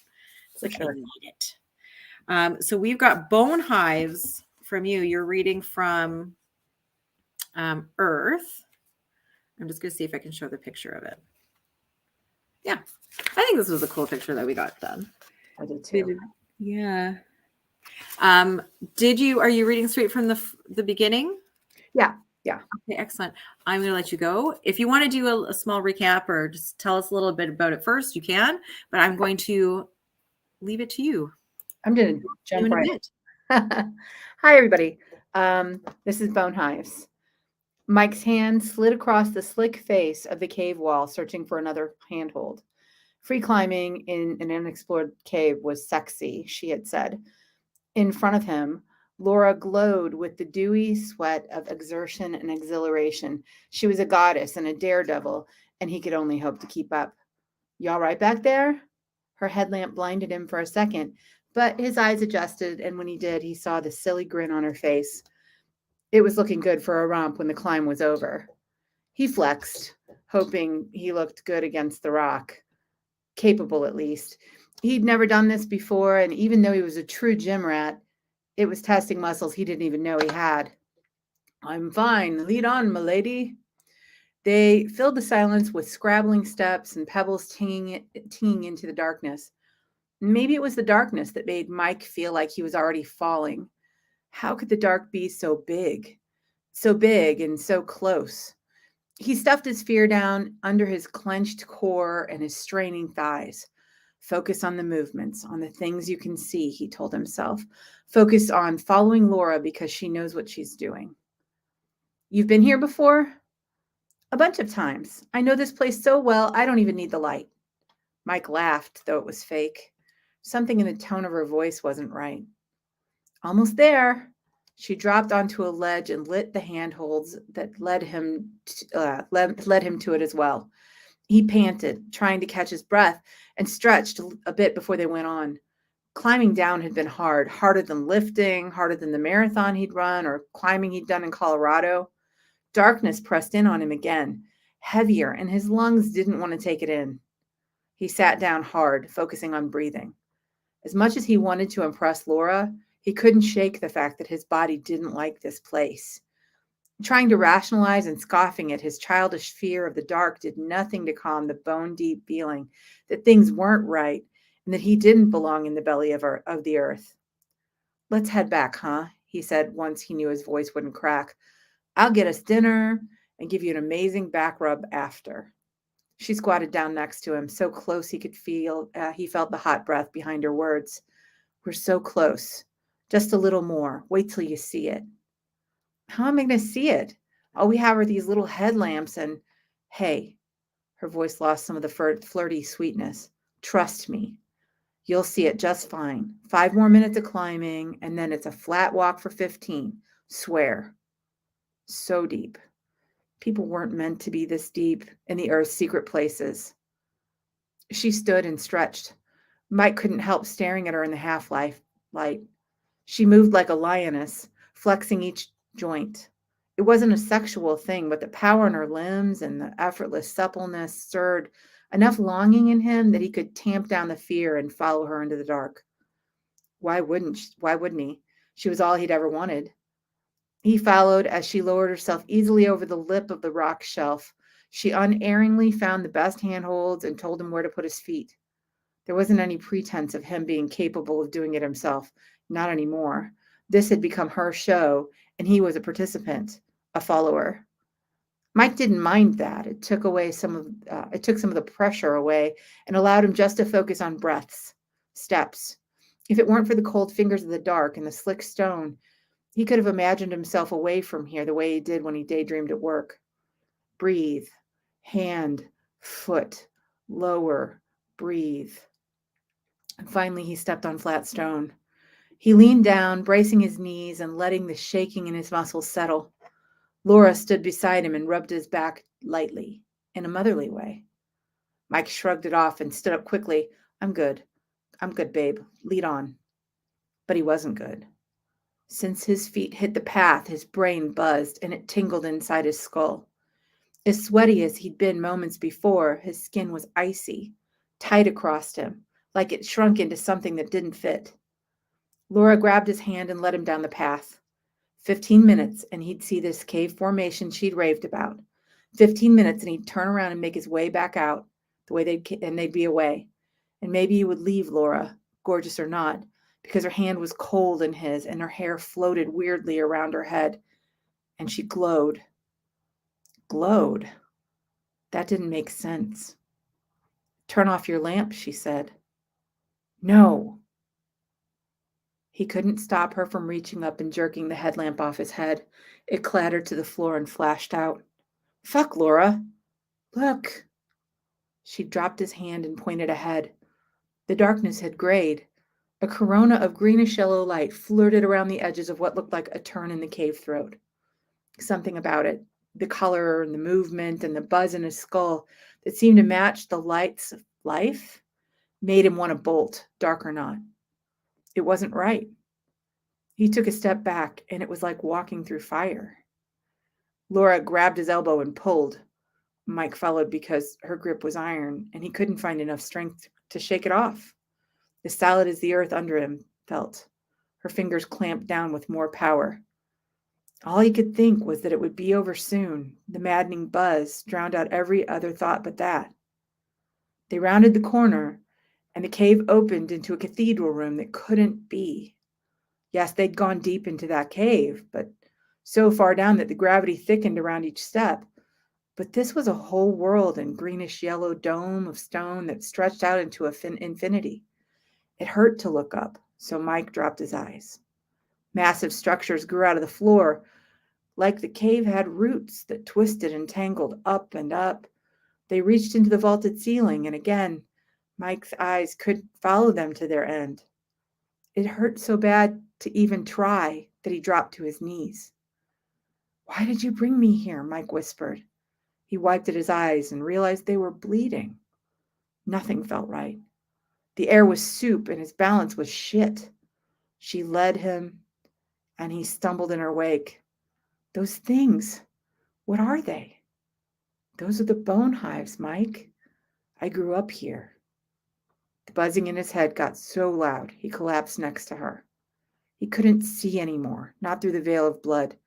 It's like I need it. So we've got Bone Hives from you. You're reading from Earth. I'm just going to see if I can show the picture of it. Yeah. I think this was a cool picture that we got done. I did too. Yeah. Are you reading straight from the beginning? Yeah. Okay, excellent. I'm going to let you go. If you want to do a small recap or just tell us a little bit about it first, you can, but I'm going to leave it to you. I'm going to jump right in. Hi, everybody. This is Bone Hives. Mike's hand slid across the slick face of the cave wall, searching for another handhold. Free climbing in an unexplored cave was sexy, she had said. In front of him, Laura glowed with the dewy sweat of exertion and exhilaration. She was a goddess and a daredevil, and he could only hope to keep up. You all right back there? Her headlamp blinded him for a second, But his eyes adjusted, and when he did, he saw the silly grin on her face. It was looking good for a romp when the climb was over. He flexed, hoping he looked good against the rock. Capable, at least. He'd never done this before, and even though he was a true gym rat, it was testing muscles he didn't even know he had. I'm fine. Lead on, milady. They filled the silence with scrabbling steps and pebbles tinging into the darkness. Maybe it was the darkness that made Mike feel like he was already falling. How could the dark be so big? So big and so close. He stuffed his fear down under his clenched core and his straining thighs. Focus on the movements, on the things you can see, he told himself. Focus on following Laura because she knows what she's doing. You've been here before? A bunch of times. I know this place so well, I don't even need the light. Mike laughed, though it was fake. Something in the tone of her voice wasn't right. Almost there. She dropped onto a ledge and lit the handholds that led him to it as well. He panted, trying to catch his breath, and stretched a bit before they went on. Climbing down had been hard, harder than lifting, harder than the marathon he'd run or climbing he'd done in Colorado. Darkness pressed in on him again, heavier, and his lungs didn't want to take it in. He sat down hard, focusing on breathing. As much as he wanted to impress Laura, he couldn't shake the fact that his body didn't like this place. Trying to rationalize and scoffing at his childish fear of the dark did nothing to calm the bone-deep feeling that things weren't right and that he didn't belong in the belly of the earth. Let's head back, huh? He said once he knew his voice wouldn't crack. I'll get us dinner and give you an amazing back rub after. She squatted down next to him, so close he felt the hot breath behind her words. We're so close. Just a little more. Wait till you see it. How am I going to see it? All we have are these little headlamps and, hey, her voice lost some of the flirty sweetness. Trust me. You'll see it just fine. 5 more minutes of climbing, and then it's a flat walk for 15. Swear. So deep. People weren't meant to be this deep in the earth's secret places. She stood and stretched. Mike couldn't help staring at her in the half-light. She moved like a lioness, flexing each joint. It wasn't a sexual thing, but the power in her limbs and the effortless suppleness stirred enough longing in him that he could tamp down the fear and follow her into the dark. Why wouldn't he? She was all he'd ever wanted. He followed as she lowered herself easily over the lip of the rock shelf. She unerringly found the best handholds and told him where to put his feet. There wasn't any pretense of him being capable of doing it himself. Not anymore. This had become her show, and he was a participant, a follower. Mike didn't mind that. It took some of the pressure away and allowed him just to focus on breaths, steps. If it weren't for the cold fingers of the dark and the slick stone, he could have imagined himself away from here the way he did when he daydreamed at work. Breathe. Hand, foot, lower, breathe. And finally, he stepped on flat stone. He leaned down, bracing his knees and letting the shaking in his muscles settle. Laura stood beside him and rubbed his back lightly, in a motherly way. Mike shrugged it off and stood up quickly. I'm good, babe. Lead on. But he wasn't good. Since his feet hit the path, his brain buzzed and it tingled inside his skull. As sweaty as he'd been moments before, his skin was icy, tight across him, like it shrunk into something that didn't fit. Laura grabbed his hand and led him down the path. 15 minutes and he'd see this cave formation she'd raved about. 15 minutes and he'd turn around and make his way back out, they'd be away. And maybe he would leave Laura, gorgeous or not, because her hand was cold in his and her hair floated weirdly around her head. And she glowed. Glowed? That didn't make sense. Turn off your lamp, she said. No. He couldn't stop her from reaching up and jerking the headlamp off his head. It clattered to the floor and flashed out. Fuck, Laura. Look. She dropped his hand and pointed ahead. The darkness had grayed. A corona of greenish-yellow light flirted around the edges of what looked like a turn in the cave throat. Something about it, the color and the movement and the buzz in his skull that seemed to match the lights of life, made him want to bolt, dark or not. It wasn't right. He took a step back, and it was like walking through fire. Laura grabbed his elbow and pulled. Mike followed because her grip was iron, and he couldn't find enough strength to shake it off. As solid as the earth under him felt, her fingers clamped down with more power. All he could think was that it would be over soon. The maddening buzz drowned out every other thought but that. They rounded the corner, and the cave opened into a cathedral room that couldn't be. Yes, they'd gone deep into that cave, but so far down that the gravity thickened around each step. But this was a whole world and greenish yellow dome of stone that stretched out into infinity. It hurt to look up, so Mike dropped his eyes. Massive structures grew out of the floor, like the cave had roots that twisted and tangled up and up. They reached into the vaulted ceiling, and again, Mike's eyes could follow them to their end. It hurt so bad to even try that he dropped to his knees. "Why did you bring me here?" Mike whispered. He wiped at his eyes and realized they were bleeding. Nothing felt right. The air was soup and his balance was shit. She led him, and he stumbled in her wake. "Those things, what are they?" "Those are the bone hives, Mike. I grew up here." The buzzing in his head got so loud he collapsed next to her. He couldn't see anymore, not through the veil of blood,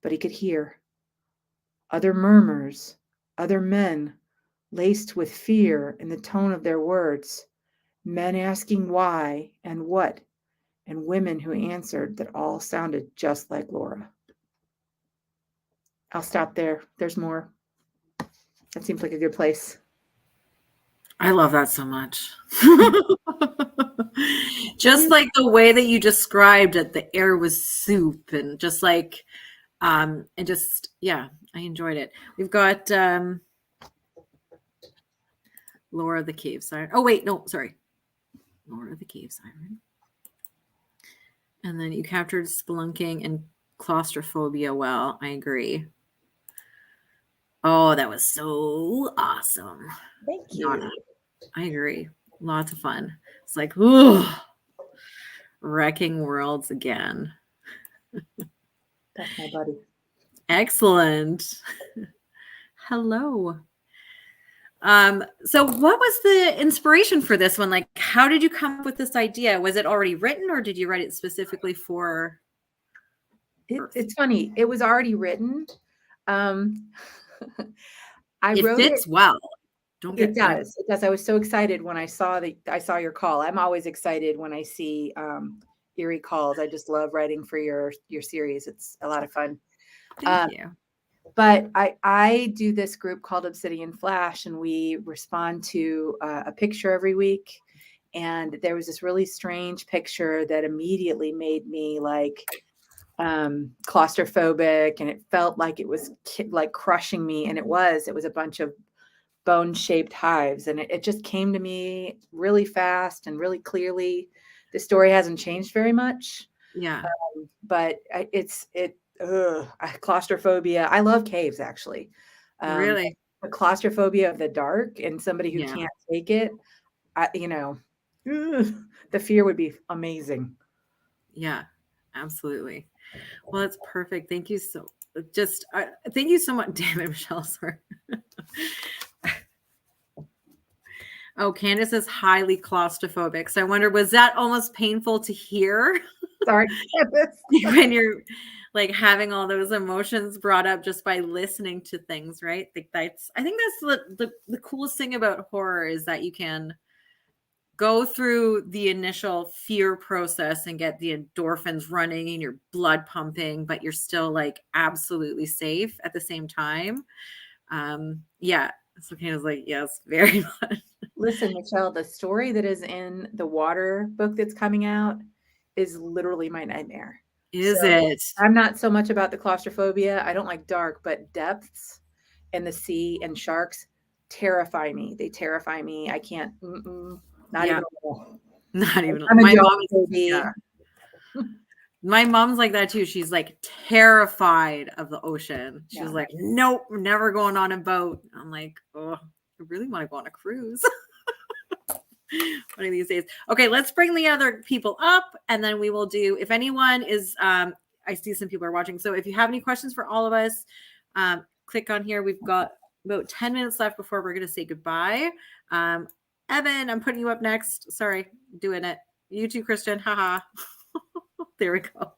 but he could hear. Other murmurs, other men, laced with fear in the tone of their words, men asking why and what, and women who answered that all sounded just like Laura. I'll stop there. There's more. That seems like a good place. I love that so much. Just like the way that you described it, the air was soup and just like, and just, yeah, I enjoyed it. We've got Laura the Cave Siren. Oh, wait, no, sorry. Laura the Cave Siren. And then you captured spelunking and claustrophobia well. I agree. Oh, that was so awesome. Thank you. I agree. Lots of fun. It's like, ooh, wrecking worlds again. That's my buddy. Excellent. Hello. So what was the inspiration for this one? Like, how did you come up with this idea? Was it already written or did you write it specifically for It's funny. It was already written. It fits well. It does. It does. I was so excited when I saw your call. I'm always excited when I see Eerie calls. I just love writing for your series. It's a lot of fun. Thank you. But I do this group called Obsidian Flash, and we respond to a picture every week. And there was this really strange picture that immediately made me like claustrophobic, and it felt like it was like crushing me. And it was a bunch of bone-shaped hives, and it just came to me really fast and really clearly. The story hasn't changed very much. Yeah. But claustrophobia. I love caves, actually. Really? The claustrophobia of the dark and somebody who can't take it, the fear would be amazing. Yeah, absolutely. Well, that's perfect. Thank you thank you so much. Damn it, Michelle. Sorry. Oh, Candace is highly claustrophobic. So I wonder, was that almost painful to hear? Sorry, when you're like having all those emotions brought up just by listening to things, right? I think that's the coolest thing about horror is that you can go through the initial fear process and get the endorphins running and your blood pumping, but you're still like absolutely safe at the same time. Yeah. So Candace's like, yes, very much. Listen, Michelle, the story that is in the Water book that's coming out is literally my nightmare. Is it? I'm not so much about the claustrophobia. I don't like dark, but depths and the sea and sharks terrify me. They terrify me. I can't. Not even. Not even. My mom's like that too. She's like terrified of the ocean. She's like, nope, we're never going on a boat. I'm like, oh, I really want to go on a cruise. One of these days. Okay, let's bring the other people up, and then we will do. If anyone is, I see some people are watching. So if you have any questions for all of us, click on here. We've got about 10 minutes left before we're going to say goodbye. Evan, I'm putting you up next. Sorry, doing it. You too, Christian. Haha. There we go.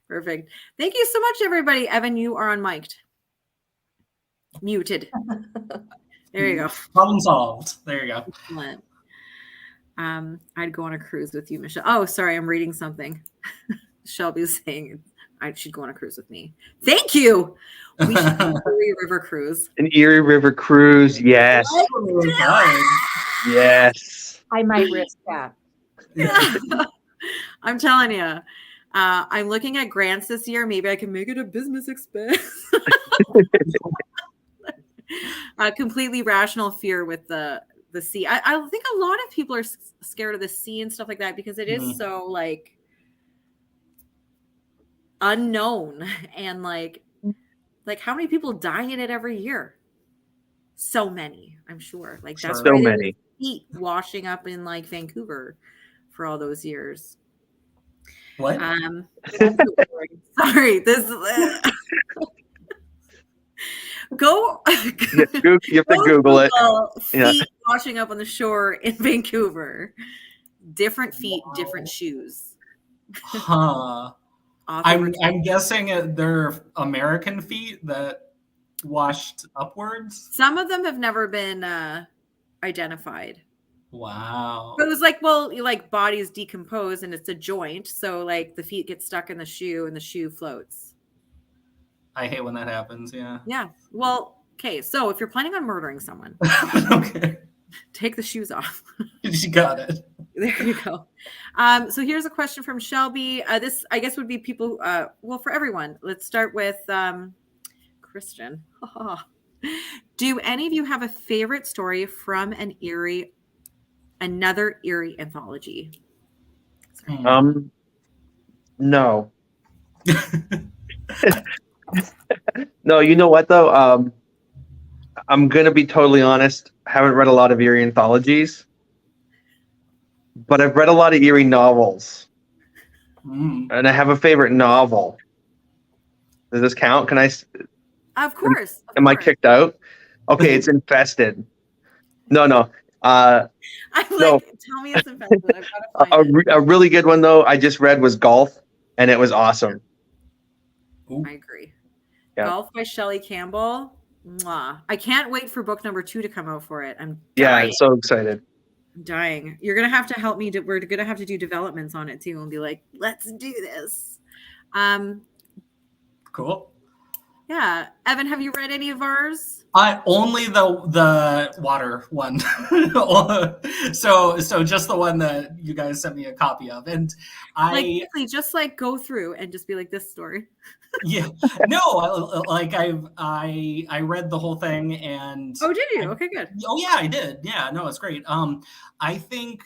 Perfect. Thank you so much, everybody. Evan, you are unmiked. Muted. There you go. Problem solved. There you go. Excellent. I'd go on a cruise with you, Michelle. Oh, sorry, I'm reading something. Shelby's saying I should go on a cruise with me. Thank you. We should do a Erie River cruise. An Erie River cruise. Yes. Yes. I might risk that. I'm telling you. I'm looking at grants this year. Maybe I can make it a business expense. Completely rational fear with the sea. I think a lot of people are scared of the sea and stuff like that because it is so like unknown and like how many people die in it every year? So many, I'm sure. Like that's So why there many. was heat washing up in like Vancouver for all those years. What? Sorry, this go. You have to Google it. Feet washing up on the shore in Vancouver. Different feet, different shoes. Huh. I'm guessing they're American feet that washed upwards. Some of them have never been identified. Wow. But it was like, well, like bodies decompose and it's a joint, so like the feet get stuck in the shoe and the shoe floats. I hate when that happens. Yeah. Yeah. Well, okay. So if you're planning on murdering someone, Okay. take the shoes off. You got it. There you go. So here's a question from Shelby. This, I guess, would be people, well, for everyone. Let's start with Christian. Do any of you have a favorite story from another Erie anthology? No. No, you know what though? I'm gonna be totally honest. I haven't read a lot of Erie anthologies, but I've read a lot of Erie novels, and I have a favorite novel. Does this count? Can I? Of course. Am I kicked out? Okay, it's Infested. No. I'm like, No. Tell me it's Infested. I've got to find it. A really good one though I just read was Golf, and it was awesome. I agree. Yeah. Golf by Shelley Campbell. Mwah. I can't wait for book number 2 to come out for it. I'm dying. I'm so excited. I'm dying. You're gonna have to help me. We're gonna have to do developments on it too, and be like, let's do this. Cool. Yeah, Evan, have you read any of ours? Only the water one. so just the one that you guys sent me a copy of, and Like, quickly, just like go through and just be like, this story. Yeah, no, I read the whole thing, and Oh, did you? Okay, good. Oh yeah, I did. Yeah, no, it's great. I think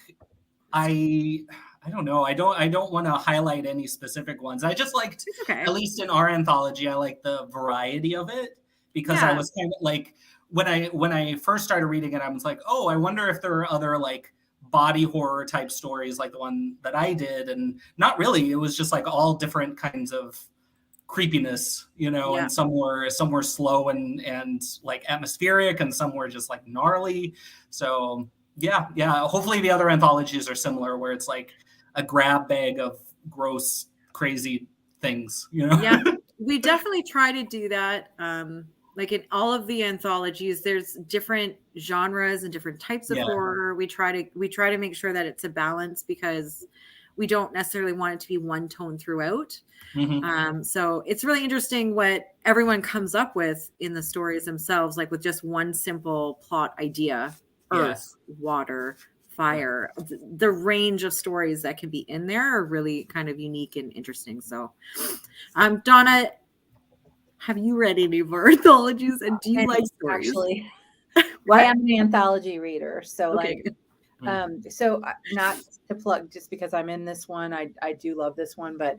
I don't know. I don't want to highlight any specific ones. I just liked, It's okay. at least in our anthology, I like the variety of it because I Yeah. was kind of like when I first started reading it, I was like, oh, I wonder if there are other like body horror type stories like the one that I did, and not really. It was just like all different kinds of creepiness, Yeah. and some were slow and like atmospheric, and some were just like gnarly. So yeah. Hopefully the other anthologies are similar, where it's like a grab bag of gross, crazy things. Yeah, we definitely try to do that. Like in all of the anthologies, there's different genres and different types of horror. We try to make sure that it's a balance because we don't necessarily want it to be one tone throughout. Mm-hmm. So it's really interesting what everyone comes up with in the stories themselves, like with just one simple plot idea: earth, water, fire. The range of stories that can be in there are really kind of unique and interesting. So, Donna, have you read any of our anthologies, and do you like stories? Actually, What? I am an anthology reader, so Okay. so not to plug just because I'm in this one, I do love this one, but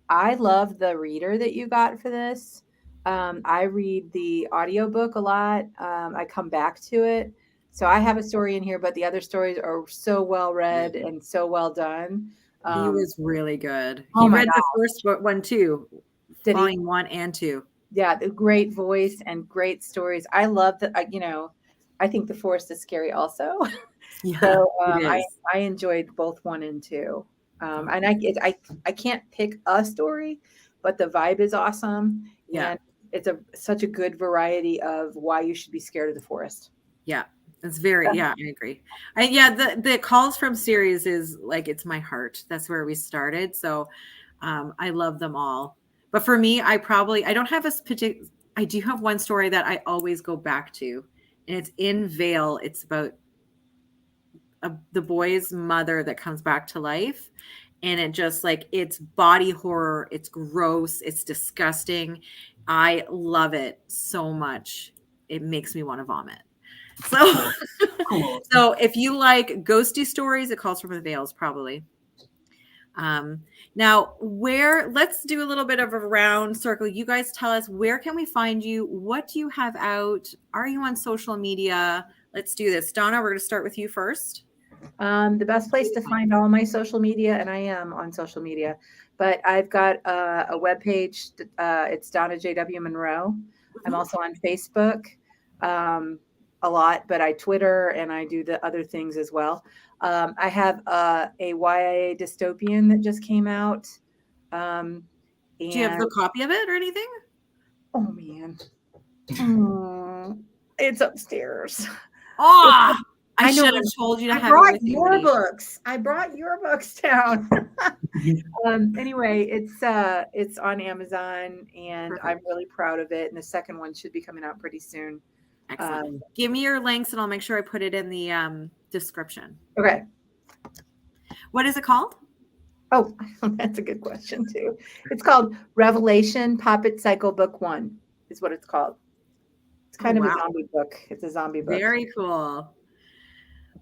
I love the reader that you got for this. I read the audiobook a lot. I come back to it. So I have a story in here, but the other stories are so well read and so well done. He was really good. Oh He my read the first one too, Did he? volume 1 and 2. Yeah, the great voice and great stories. I love that. I think The Forest is scary also. Yeah, So it is. I enjoyed both 1 and 2. And I can't pick a story, but the vibe is awesome. Yeah. And it's such a good variety of why you should be scared of the forest. Yeah. It's very, I agree. The Calls from series is like, it's my heart. That's where we started. So I love them all. But for me, I don't have I do have one story that I always go back to, and it's in Vale. It's about the boy's mother that comes back to life. And it just like, it's body horror. It's gross. It's disgusting. I love it so much. It makes me want to vomit. So, Cool. So if you like ghosty stories, it Calls from the Vales probably. Now, let's do a little bit of a round circle. You guys tell us, where can we find you? What do you have out? Are you on social media? Let's do this. Donna, we're going to start with you first. The best place to find all my social media, and I am on social media, but I've got a webpage. It's Donna JW Monroe. I'm also on Facebook a lot, but I Twitter and I do the other things as well. I have a YA dystopian that just came out. Do you have a copy of it or anything? Oh man, it's upstairs. Oh, I should have told you to have it with your books. I brought your books down. Anyway, it's on Amazon, and perfect. I'm really proud of it. And the second one should be coming out pretty soon. Excellent. Give me your links, and I'll make sure I put it in the description. Okay. What is it called? Oh, that's a good question too. It's called Revelation Poppet Cycle Book 1 is what it's called. It's kind of a zombie book. It's a zombie book. Very cool.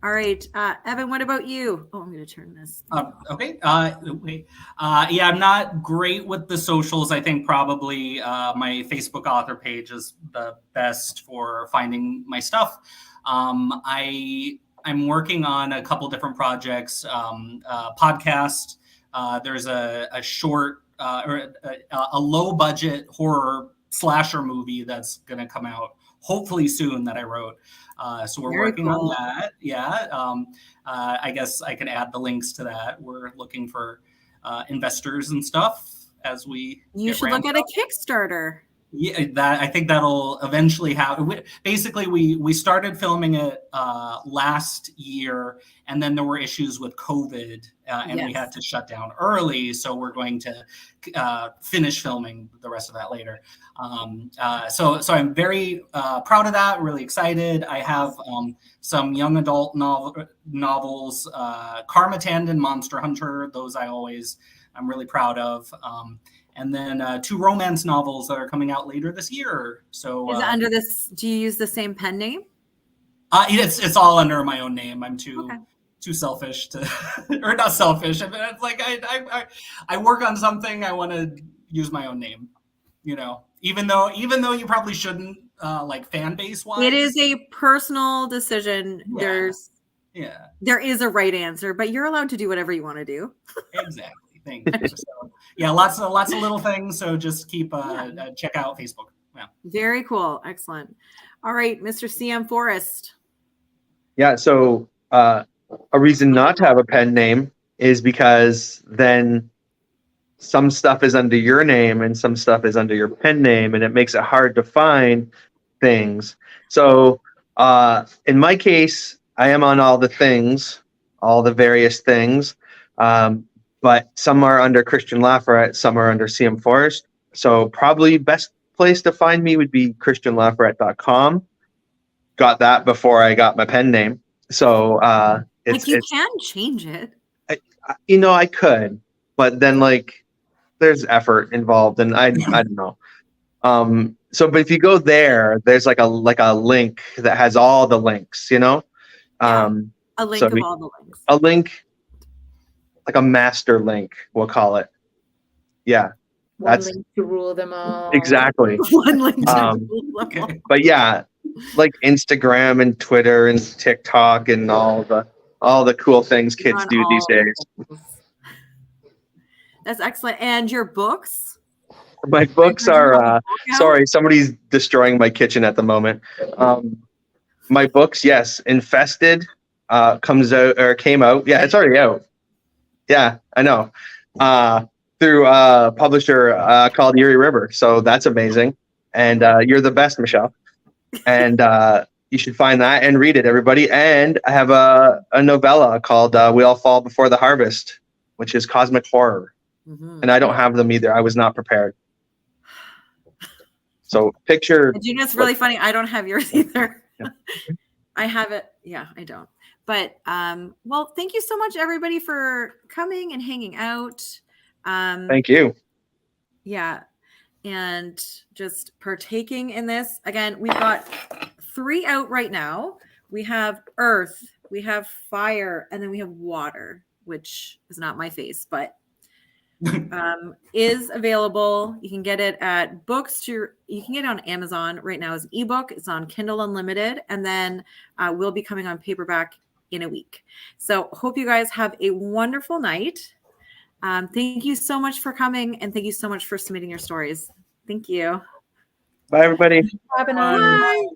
All right. Evan, what about you? Oh, I'm going to turn this. Okay. I'm not great with the socials. I think probably my Facebook author page is the best for finding my stuff. I'm working on a couple different projects, podcast. There's a short or a low budget horror slasher movie that's going to come out hopefully soon that I wrote. So we're working on that. Yeah. I guess I can add the links to that. We're looking for investors and stuff as we. You should look at a Kickstarter. Yeah, I think that'll eventually happen. Basically, we started filming it last year, and then there were issues with COVID, and we had to shut down early. So we're going to finish filming the rest of that later. So I'm very proud of that. Really excited. I have some young adult novels, Karma Tandon, Monster Hunter. Those I'm really proud of. And then 2 romance novels that are coming out later this year. So is it under this? Do you use the same pen name? It's all under my own name. I'm too selfish to, or not selfish. I mean, it's like I work on something. I want to use my own name. You know, even though you probably shouldn't, like fan base wise. It is a personal decision. Yeah. There is a right answer, but you're allowed to do whatever you want to do. Exactly. Thank you. So, lots of little things. So just keep check out Facebook. Yeah. Very cool. Excellent. All right, Mr. CM Forrest. Yeah. So a reason not to have a pen name is because then some stuff is under your name and some stuff is under your pen name, and it makes it hard to find things. So in my case, I am on all the things, all the various things. But some are under Christian Lafayette, some are under CM Forrest. So probably best place to find me would be christianlafayette.com. Got that before I got my pen name. So you can change it. I could, but then there's effort involved, and I don't know. But if you go there, there's like a link that has all the links, a link of all the links. A link. Like a master link, we'll call it. Yeah. One link to rule them all. Exactly. One link to rule them all. But yeah, like Instagram and Twitter and TikTok and all the cool things kids On do these all days. things. That's excellent. And your books? My books are sorry, somebody's destroying my kitchen at the moment. My books, yes, Infested came out. Yeah, it's already out. Yeah, I know. Through a publisher called Erie River. So that's amazing. And you're the best, Michelle. And you should find that and read it, everybody. And I have a novella called We All Fall Before the Harvest, which is cosmic horror. Mm-hmm. And I don't have them either. I was not prepared. So picture. And you know, it's really funny. I don't have yours either. Yeah. I have it. Yeah, I don't. But well, thank you so much, everybody, for coming and hanging out. Thank you. Yeah. And just partaking in this. Again, we've got 3 out right now. We have earth, we have fire, and then we have water, which is not my face, but is available. You can get it at you can get it on Amazon right now as an ebook. It's on Kindle Unlimited, and then will be coming on paperback in a week. So hope you guys have a wonderful night. Thank you so much for coming, and thank you so much for submitting your stories. Thank you. Bye, everybody. Bye. Bye.